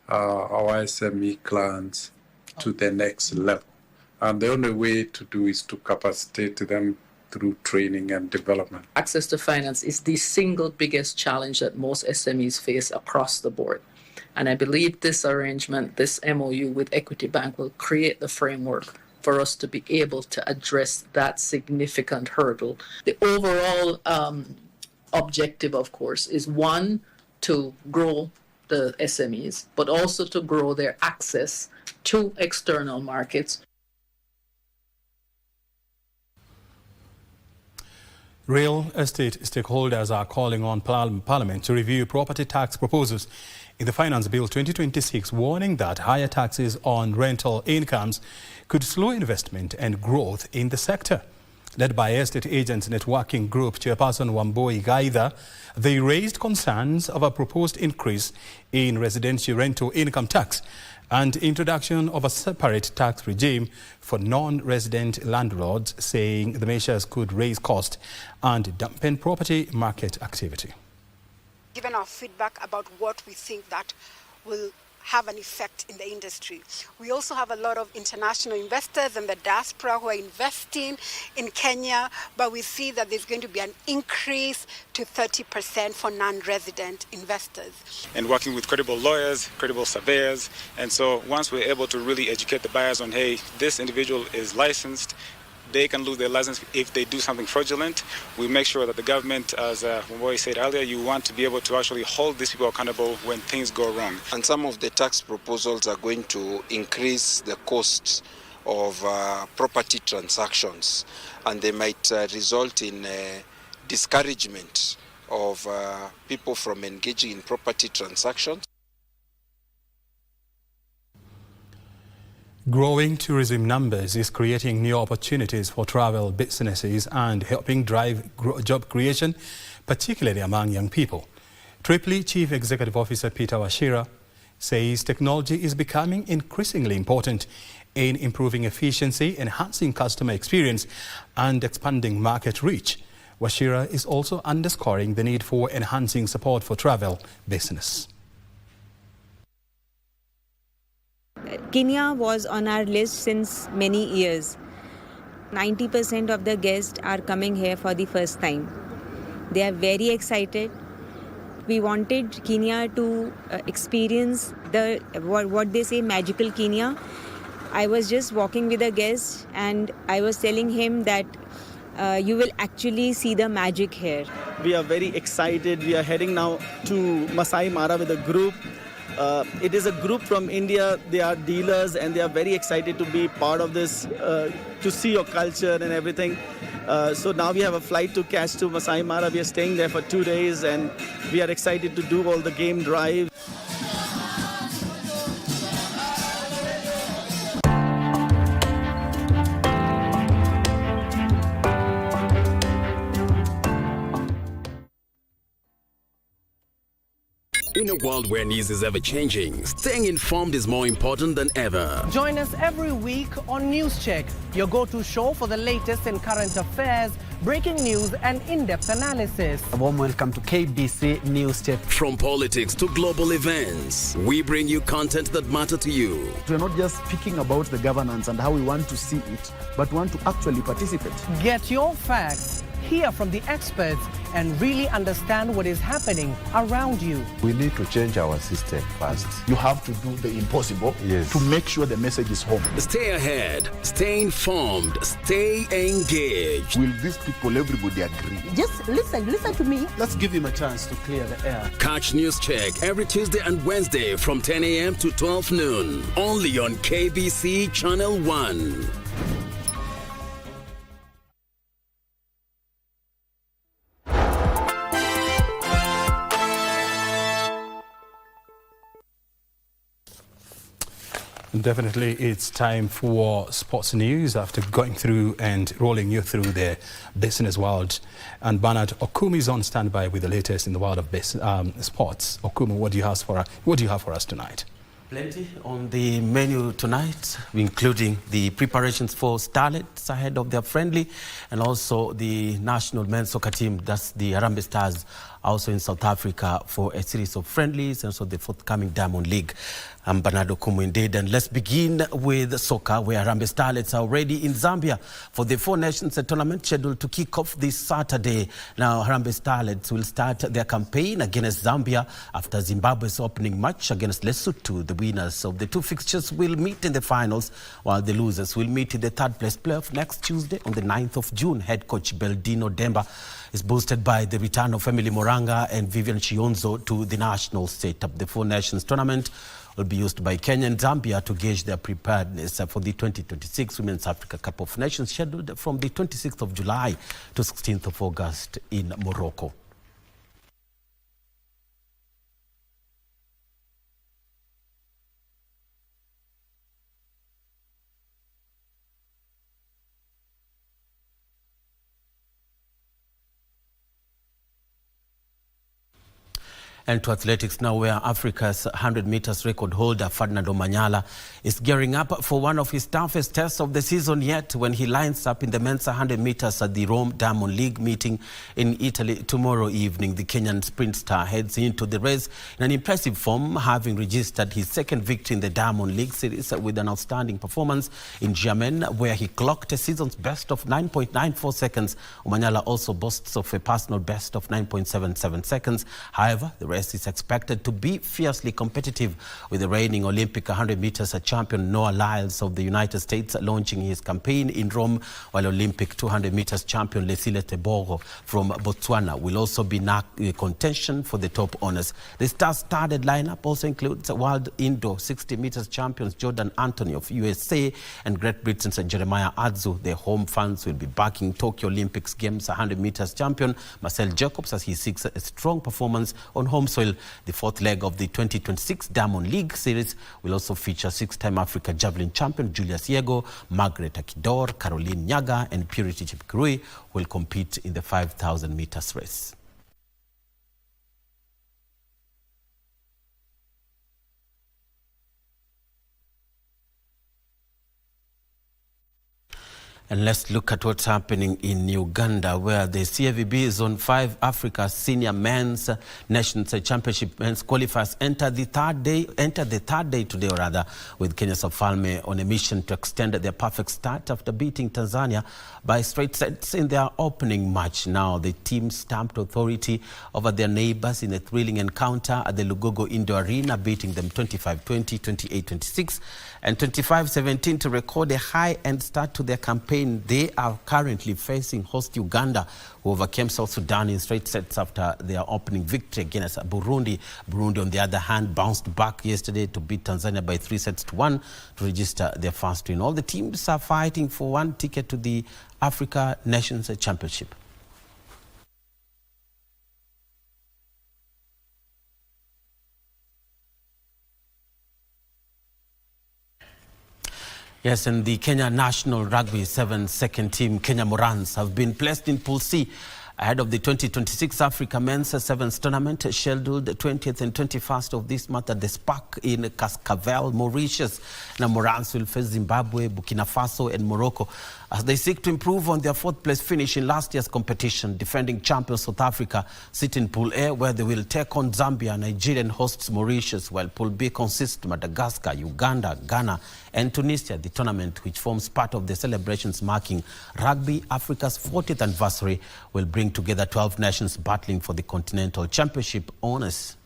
Speaker 31: our SME clients to the next level? And the only way to do is to capacitate them through training and development.
Speaker 32: Access to finance is the single biggest challenge that most SMEs face across the board. And I believe this arrangement, this MOU with Equity Bank, will create the framework for us to be able to address that significant hurdle. The overall objective, of course, is one, to grow the SMEs, but also to grow their access to external markets.
Speaker 29: Real estate stakeholders are calling on Parliament to review property tax proposals in the Finance Bill 2026, warning that higher taxes on rental incomes could slow investment and growth in the sector. Led by Estate Agents Networking Group Chairperson Yambo Igaitha, they raised concerns of a proposed increase in residential rental income tax and introduction of a separate tax regime for non-resident landlords, saying the measures could raise costs and dampen property market activity.
Speaker 2: Given our feedback about what we think that will have an effect in the industry. We also have a lot of international investors and the diaspora who are investing in Kenya, but we see that there's going to be an increase to 30% for non-resident investors.
Speaker 4: And working with credible lawyers, credible surveyors, and so once we're able to really educate the buyers on, hey, this individual is licensed, they can lose their license if they do something fraudulent. We make sure that the government, as Mboy said earlier, you want to be able to actually hold these people accountable when things go wrong.
Speaker 11: And some of the tax proposals are going to increase the costs of property transactions, and they might result in discouragement of people from engaging in property transactions.
Speaker 29: Growing tourism numbers is creating new opportunities for travel businesses and helping drive job creation, particularly among young people. Tripoli Chief Executive Officer Peter Wachira says technology is becoming increasingly important in improving efficiency, enhancing customer experience, and expanding market reach. Wachira is also underscoring the need for enhancing support for travel business.
Speaker 15: Kenya was on our list since many years. 90% of the guests are coming here for the first time. They are very excited. We wanted Kenya to experience the what they say magical Kenya. I was just walking with a guest and I was telling him that you will actually see the magic here.
Speaker 16: We are very excited. We are heading now to Masai Mara with a group. It is a group from India. They are dealers and they are very excited to be part of this, to see your culture and everything. So now we have a flight to catch to Masai Mara. We are staying there for 2 days and we are excited to do all the game drives.
Speaker 17: In a world where news is ever-changing, staying informed is more important than ever.
Speaker 20: Join us every week on News Check, your go-to show for the latest in current affairs, breaking news and in-depth analysis.
Speaker 21: A warm welcome to KBC News Check.
Speaker 17: From politics to global events, we bring you content that matter to you.
Speaker 21: We're not just speaking about the governance and how we want to see it, but want to actually participate.
Speaker 20: Get your facts, hear from the experts, and really understand what is happening around you.
Speaker 23: We need to change our system first. You have to do the impossible to make sure the message is home.
Speaker 17: Stay ahead, stay informed, stay engaged.
Speaker 23: Will these people, everybody agree?
Speaker 26: Just listen to me.
Speaker 21: Let's give him a chance to clear the air.
Speaker 17: Catch News Check every Tuesday and Wednesday from 10 a.m. to 12 noon. Only on KBC Channel 1.
Speaker 29: Definitely, it's time for sports news after going through and rolling you through the business world. And Bernard Okumi is on standby with the latest in the world of sports. Okumi, what do you have for us tonight?
Speaker 27: Plenty on the menu tonight, including the preparations for Starlets ahead of their friendly, and also the national men's soccer team, that's the Harambee Stars, also in South Africa for a series of friendlies, and so the forthcoming Diamond League. I'm Bernardo Kumu indeed, and let's begin with soccer, where Harambee Starlets are already in Zambia for the Four Nations tournament scheduled to kick off this Saturday. Now, Harambee Starlets will start their campaign against Zambia after Zimbabwe's opening match against Lesotho. The winners of the two fixtures will meet in the finals, while the losers will meet in the third place playoff next Tuesday on the 9th of June. Head coach Beldino Demba is boosted by the return of Emily Moranga and Vivian Chionzo to the national setup. The Four Nations tournament will be used by Kenya and Zambia to gauge their preparedness for the 2026 Women's Africa Cup of Nations, scheduled from the 26th of July to 16th of August in Morocco. And to athletics now, where Africa's 100 meters record holder Ferdinand Omanyala is gearing up for one of his toughest tests of the season yet when he lines up in the men's 100 meters at the Rome Diamond League meeting in Italy tomorrow evening. The Kenyan sprint star heads into the race in an impressive form, having registered his second victory in the Diamond League series with an outstanding performance in Xiamen, where he clocked a season's best of 9.94 seconds. Omanyala also boasts of a personal best of 9.77 seconds. However, the race is expected to be fiercely competitive, with the reigning Olympic 100 meters champion Noah Lyles of the United States launching his campaign in Rome, while Olympic 200 meters champion Lesile Tebogo from Botswana will also be in contention for the top honors. The star-studded lineup also includes world indoor 60 meters champions Jordan Anthony of USA and Great Britain's Jeremiah Adzu. The home fans will be backing Tokyo Olympics Games 100 meters champion Marcel Jacobs as he seeks a strong performance on home soil. The fourth leg of the 2026 Diamond League series will also feature six-time Africa javelin champion Julius Yego, Margaret Akidor, Caroline Nyaga and Purity Chepkirui, who will compete in the 5,000 meters race. And let's look at what's happening in Uganda, where the CFVB Zone 5 Africa Senior Men's Nations Championship men's qualifiers enter the third day today, with Kenya's Wafalme on a mission to extend their perfect start after beating Tanzania by straight sets in their opening match. Now, the team stamped authority over their neighbors in a thrilling encounter at the Lugogo Indoor Arena, beating them 25-20, 28-26, and 25-17 to record a high-end start to their campaign. They are currently facing host Uganda, who overcame South Sudan in straight sets after their opening victory against Burundi. Burundi, on the other hand, bounced back yesterday to beat Tanzania by 3-1 to register their first win. All the teams are fighting for one ticket to the Africa Nations Championship. Yes, and the Kenya National Rugby 7 second team, Kenya Morans, have been placed in Pool C ahead of the 2026 Africa Men's Sevens Tournament, scheduled 20th and 21st of this month at the Spark in Cascavel, Mauritius. Now, Morans will face Zimbabwe, Burkina Faso and Morocco as they seek to improve on their fourth-place finish in last year's competition. Defending champions South Africa sit in Pool A, where they will take on Zambia, Nigeria and hosts Mauritius, while Pool B consists Madagascar, Uganda, Ghana and Tunisia. The tournament, which forms part of the celebrations marking Rugby Africa's 40th anniversary, will bring together 12 nations battling for the Continental Championship honors.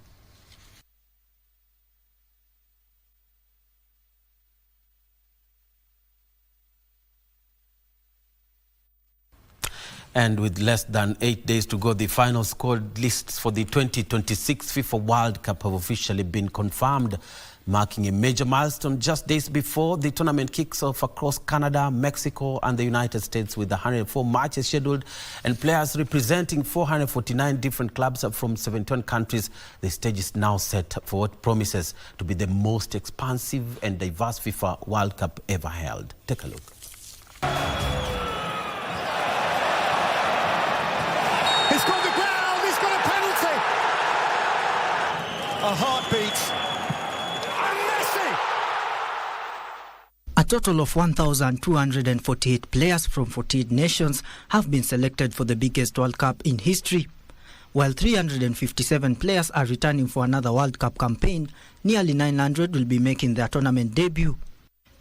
Speaker 27: And with less than 8 days to go, the final squad lists for the 2026 FIFA World Cup have officially been confirmed, marking a major milestone just days before the tournament kicks off across Canada, Mexico and the United States, with 104 matches scheduled and players representing 449 different clubs from 71 countries. The stage is now set for what promises to be the most expansive and diverse FIFA World Cup ever held. Take a look.
Speaker 1: He's got the ground, he's got a penalty. A heartbeat.
Speaker 3: A total of 1,248 players from 48 nations have been selected for the biggest World Cup in history. While 357 players are returning for another World Cup campaign, nearly 900 will be making their tournament debut.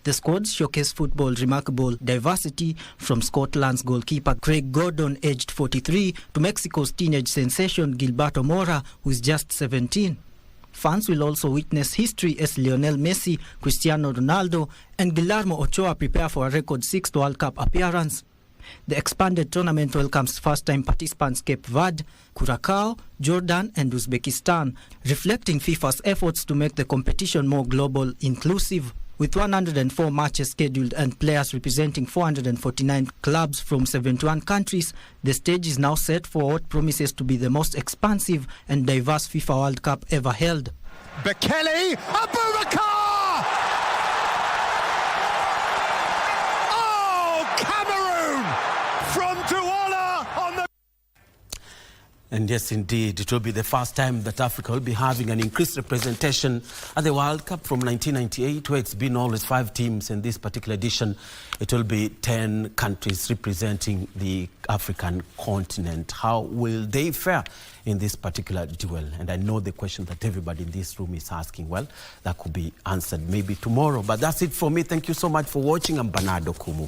Speaker 3: The squads showcase football's remarkable diversity, from Scotland's goalkeeper Craig Gordon, aged 43, to Mexico's teenage sensation Gilberto Mora, who is just 17. Fans will also witness history as Lionel Messi, Cristiano Ronaldo, and Guillermo Ochoa prepare for a record 6th World Cup appearance. The expanded tournament welcomes first-time participants Cape Verde, Curacao, Jordan, and Uzbekistan, reflecting FIFA's efforts to make the competition more global inclusive. With 104 matches scheduled and players representing 449 clubs from 71 countries, the stage is now set for what promises to be the most expansive and diverse FIFA World Cup ever held.
Speaker 1: Bekele, Abubakar! Oh, Cameroon! From Douala on the...
Speaker 27: And yes, indeed, it will be the first time that Africa will be having an increased representation at the World Cup from 1998, where it's been always 5 teams. In this particular edition, it will be 10 countries representing the African continent. How will they fare in this particular duel? And I know the question that everybody in this room is asking. Well, that could be answered maybe tomorrow. But that's it for me. Thank you so much for watching. I'm Bernardo Kumu.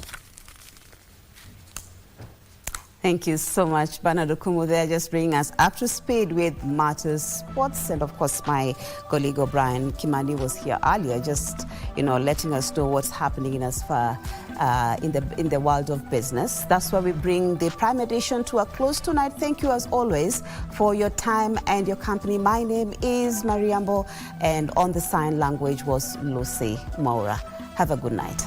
Speaker 5: Thank you so much, Bernardo Kumu, there, just bringing us up to speed with matters sports. And of course, my colleague O'Brien Kimani was here earlier, just letting us know what's happening in as far in the world of business. That's why we bring the Prime Edition to a close tonight. Thank you as always for your time and your company. My name is Yambo, and on the sign language was Lucy Maura. Have a good night.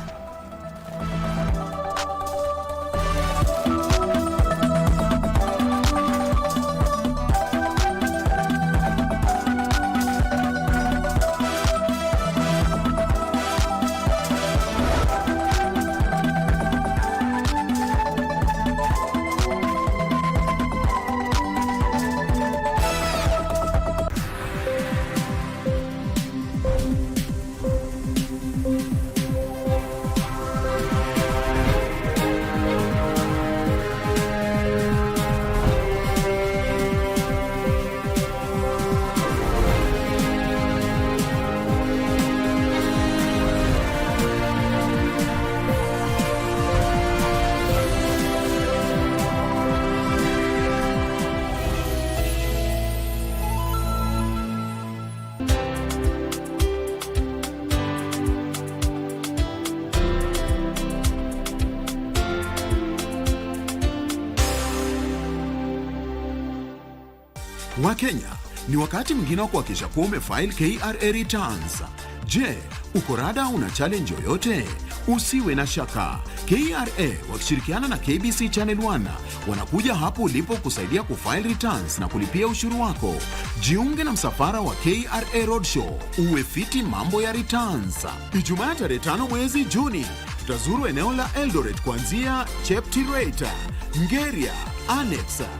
Speaker 6: Wakenya, ni wakati mwingine wa kuhakikisha kuwa umefile KRA returns. Je, uko rada una challenge yoyote? Usiwe na shaka. KRA wakishirikiana na KBC Channel 1 wanakuja hapo ulipo kusaidia kufile returns na kulipia ushuru wako. Jiunge na msafara wa KRA Roadshow, uwe fiti mambo ya returns. Ijumaa tarehe 5 mwezi Juni, tutazuru eneo la Eldoret kuanzia Cheptireta, Ngeria, Annex